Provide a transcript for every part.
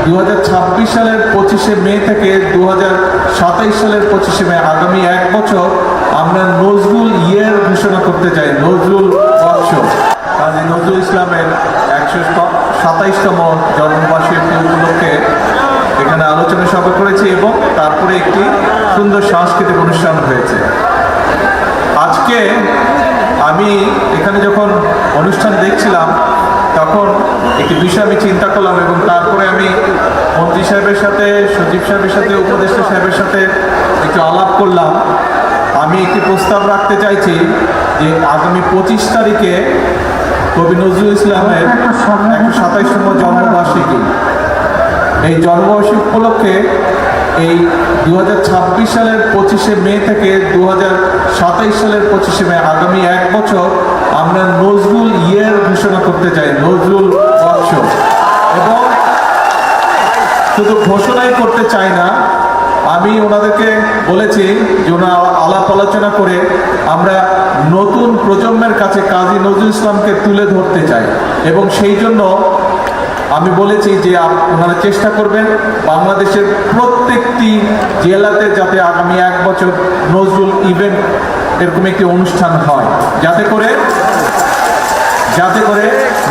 2026 সালের 25শে মে থেকে 2027 সালের 25শে মে আগামী এক বছর আমরা নজরুল ইয়ার ঘোষণা করতে চাই, নজরুল বর্ষ। কাজী নজরুল ইসলামের 127তম জন্মবার্ষিকী উপলক্ষে এখানে আলোচনা সভা করেছি এবং তারপরে একটি সুন্দর সাংস্কৃতিক অনুষ্ঠান হয়েছে। আজকে আমি এখানে যখন অনুষ্ঠান দেখছিলাম তখন একটি বিষয় আমি চিন্তা করলাম এবং তারপরে আমি মন্ত্রী সাহেবের সাথে, সচিব সাহেবের সাথে, উপদেষ্টা সাহেবের সাথে একটু আলাপ করলাম। আমি একটি প্রস্তাব রাখতে চাইছি যে আগামী 25 তারিখে কবি নজরুল ইসলামের 127তম জন্মবার্ষিকী, এই জন্মবার্ষিকী উপলক্ষে এই 2026 সালের 25শে মে থেকে 2027 সালের 25শে মে আগামী এক বছর আমরা নজরুল ইয়ার ঘোষণা করতে চাই, নজরুল বর্ষ। এবং শুধু ঘোষণাই করতে চাই না, আমি ওনাদেরকে বলেছি যে ওনারা আলাপ আলোচনা করে আমরা নতুন প্রজন্মের কাছে কাজী নজরুল ইসলামকে তুলে ধরতে চাই এবং সেই জন্য আমি বলেছি যে ওনারা চেষ্টা করবেন বাংলাদেশের প্রত্যেকটি জেলাতে যাতে আগামী এক বছর নজরুল ইভেন্ট এরকম একটি অনুষ্ঠান হয়, যাতে করে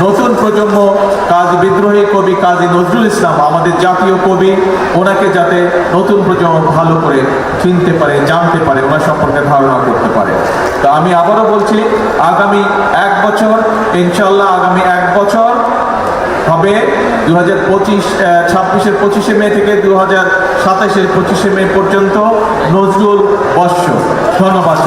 নতুন প্রজন্ম বিদ্রোহী কবি কাজী নজরুল ইসলাম, আমাদের জাতীয় কবি, ওনাকে যাতে নতুন প্রজন্ম ভালো করে চিনতে পারে, জানতে পারে, ওনার সম্পর্কে ধারণা করতে পারে। তো আমি আবারও বলছি, আগামী এক বছর ইনশাল্লাহ আগামী এক বছর হবে 2026-এর 25শে মে থেকে 2027-এর 25শে মে পর্যন্ত নজরুল বর্ষ। ধন্যবাদ।